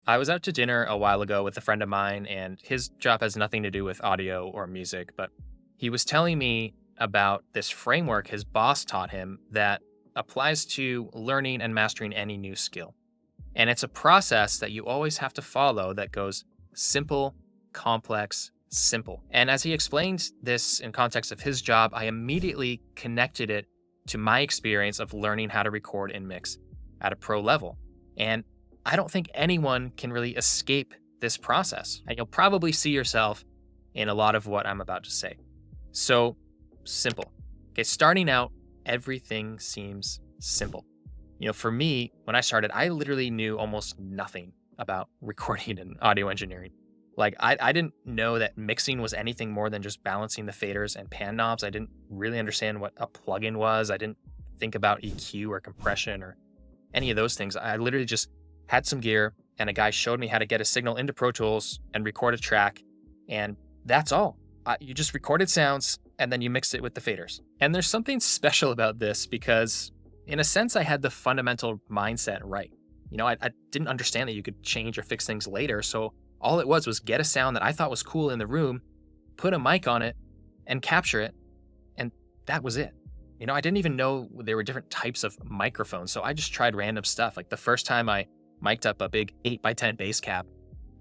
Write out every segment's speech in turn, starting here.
I was out to dinner a while ago with a friend of mine, and his job has nothing to do with audio or music, but he was telling me about this framework his boss taught him that applies to learning and mastering any new skill. And it's a process that you always have to follow that goes simple, complex, simple. And as he explained this in context of his job, I immediately connected it to my experience of learning how to record and mix at a pro level. And I don't think anyone can really escape this process. And you'll probably see yourself in a lot of what I'm about to say. So simple. Okay, starting out, everything seems simple. For me, when I started, I literally knew almost nothing about recording and audio engineering. Like, I didn't know that mixing was anything more than just balancing the faders and pan knobs. I didn't really understand what a plugin was. I didn't think about EQ or compression or any of those things. I literally just had some gear and a guy showed me how to get a signal into Pro Tools and record a track. And that's all. You just recorded sounds and then you mixed it with the faders. And there's something special about this because in a sense, I had the fundamental mindset right. I didn't understand that you could change or fix things later. So all it was get a sound that I thought was cool in the room, put a mic on it and capture it. And that was it. I didn't even know there were different types of microphones. So I just tried random stuff. Like the first time I mic'd up a big 8x10 bass cap,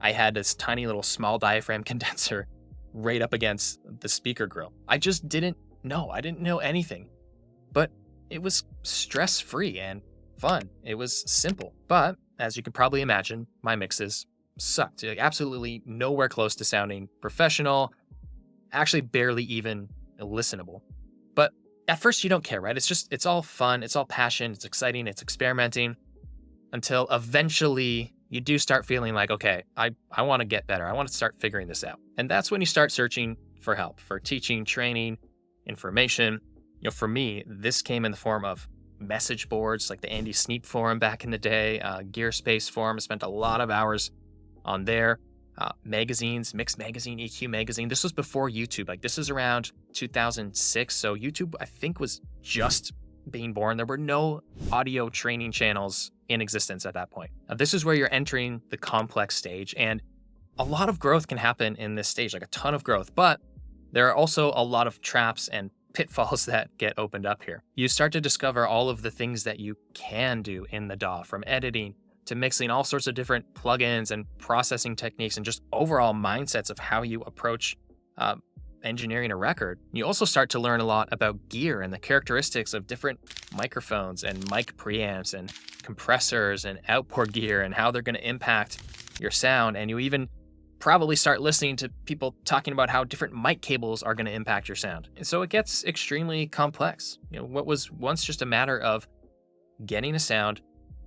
I had this tiny little small diaphragm condenser right up against the speaker grill. I just didn't know. I didn't know anything. But it was stress-free and fun. It was simple. But as you can probably imagine, my mixes sucked. Like, absolutely nowhere close to sounding professional, actually barely even listenable. But at first you don't care, right? It's all fun, it's all passion, it's exciting, it's experimenting, until eventually you do start feeling like, okay, I want to get better. I want to start figuring this out. And that's when you start searching for help, for teaching, training, information. For me, this came in the form of message boards like the Andy Sneap forum back in the day, Gearspace forum. I spent a lot of hours on there. Magazines, Mix Magazine, EQ Magazine. This was before YouTube. Like, this is around 2006. So YouTube, I think, was just being born. There were no audio training channels in existence at that point. Now, this is where you're entering the complex stage, and a lot of growth can happen in this stage, like a ton of growth, but there are also a lot of traps and pitfalls that get opened up here. You start to discover all of the things that you can do in the DAW, from editing to mixing, all sorts of different plugins and processing techniques and just overall mindsets of how you approach engineering a record. You also start to learn a lot about gear and the characteristics of different microphones and mic preamps and compressors and outboard gear and how they're going to impact your sound. And you even probably start listening to people talking about how different mic cables are going to impact your sound. And so it gets extremely complex. What was once just a matter of getting a sound,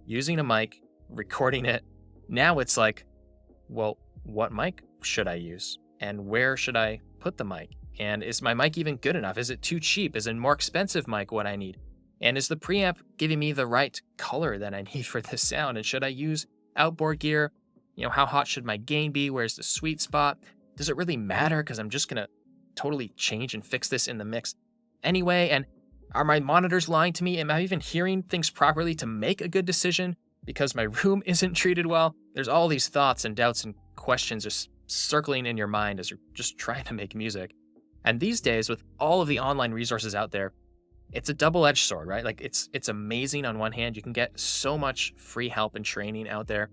using a mic, recording it, now it's like, well, what mic should I use? And where should I put the mic? And is my mic even good enough? Is it too cheap? Is a more expensive mic what I need? And is the preamp giving me the right color that I need for this sound? And should I use outboard gear? How hot should my gain be? Where's the sweet spot? Does it really matter? Because I'm just going to totally change and fix this in the mix anyway. And are my monitors lying to me? Am I even hearing things properly to make a good decision because my room isn't treated well? There's all these thoughts and doubts and questions just circling in your mind as you're just trying to make music. And these days, with all of the online resources out there, it's a double-edged sword, right? Like, it's amazing on one hand. You can get so much free help and training out there,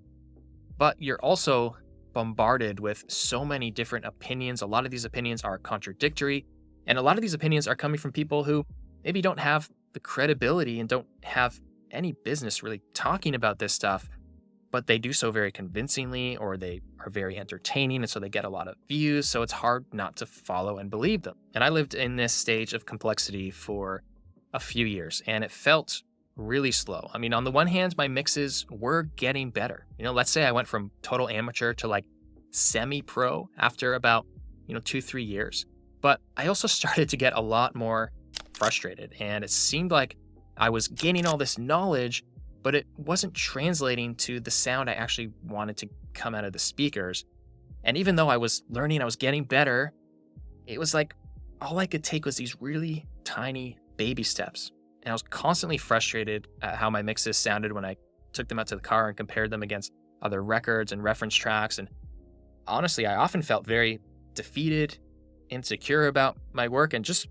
but you're also bombarded with so many different opinions. A lot of these opinions are contradictory, and a lot of these opinions are coming from people who maybe don't have the credibility and don't have any business really talking about this stuff, but they do so very convincingly, or they are very entertaining, and so they get a lot of views, so it's hard not to follow and believe them. And I lived in this stage of complexity for a few years, and it felt really slow. I mean, on the one hand, my mixes were getting better. Let's say I went from total amateur to like semi-pro after about, 2-3 years. But I also started to get a lot more frustrated, and it seemed like I was gaining all this knowledge, but it wasn't translating to the sound I actually wanted to come out of the speakers. And even though I was learning, I was getting better, it was like all I could take was these really tiny baby steps. And I was constantly frustrated at how my mixes sounded when I took them out to the car and compared them against other records and reference tracks. And honestly, I often felt very defeated, insecure about my work, and just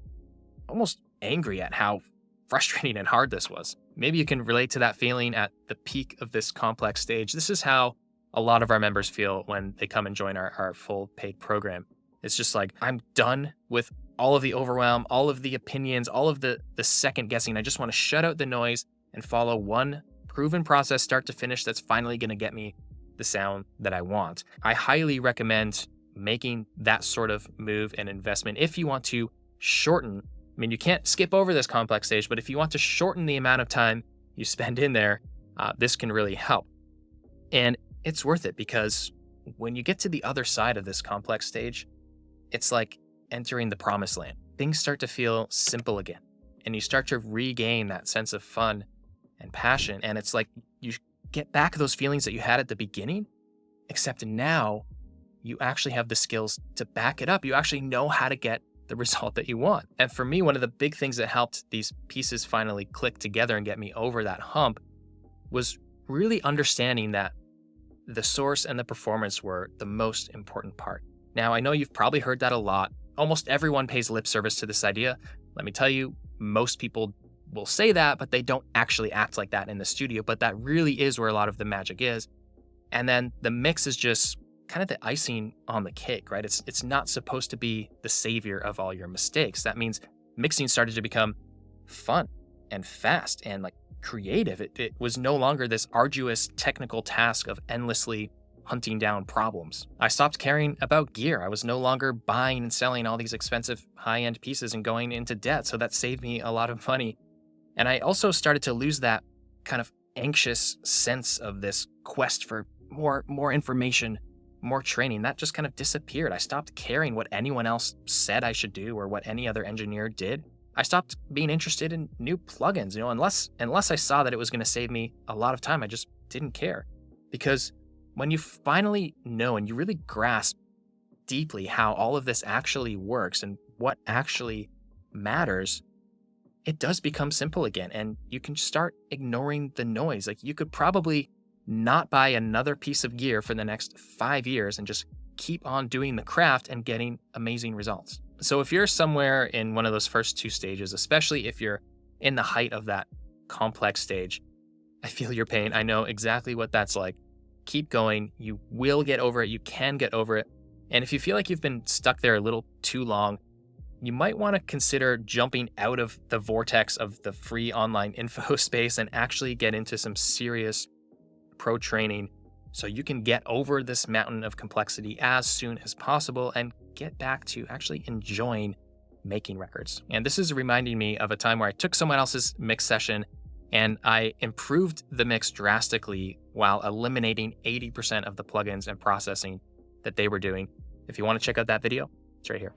almost angry at how frustrating and hard this was. Maybe you can relate to that feeling at the peak of this complex stage. This is how a lot of our members feel when they come and join our full paid program. It's just like, I'm done with all of the overwhelm, all of the opinions, all of the second guessing. I just want to shut out the noise and follow one proven process start to finish that's finally going to get me the sound that I want. I highly recommend making that sort of move and investment if you want to shorten. I mean, you can't skip over this complex stage, but if you want to shorten the amount of time you spend in there, this can really help. And it's worth it because when you get to the other side of this complex stage, it's like entering the promised land. Things start to feel simple again, and you start to regain that sense of fun and passion. And it's like you get back those feelings that you had at the beginning, except now you actually have the skills to back it up. You actually know how to get the result that you want. And for me, one of the big things that helped these pieces finally click together and get me over that hump was really understanding that the source and the performance were the most important part. Now, I know you've probably heard that a lot. Almost everyone pays lip service to this idea. Let me tell you, most people will say that, but they don't actually act like that in the studio. But that really is where a lot of the magic is. And then the mix is just kind of the icing on the cake, right? It's not supposed to be the savior of all your mistakes. That means mixing started to become fun and fast and like creative. It was no longer this arduous technical task of endlessly hunting down problems. I stopped caring about gear. I was no longer buying and selling all these expensive high-end pieces and going into debt. So that saved me a lot of money. And I also started to lose that kind of anxious sense of this quest for more information, more training. That just kind of disappeared. I stopped caring what anyone else said I should do or what any other engineer did. I stopped being interested in new plugins, unless I saw that it was going to save me a lot of time. I just didn't care. Because when you finally know and you really grasp deeply how all of this actually works and what actually matters, it does become simple again, and you can start ignoring the noise. Like, you could probably not buy another piece of gear for the next 5 years and just keep on doing the craft and getting amazing results. So if you're somewhere in one of those first two stages, especially if you're in the height of that complex stage, I feel your pain. I know exactly what that's like. Keep going. You will get over it. You can get over it. And if you feel like you've been stuck there a little too long, you might want to consider jumping out of the vortex of the free online info space and actually get into some serious pro training so you can get over this mountain of complexity as soon as possible and get back to actually enjoying making records. And this is reminding me of a time where I took someone else's mix session and I improved the mix drastically while eliminating 80% of the plugins and processing that they were doing. If you want to check out that video, it's right here.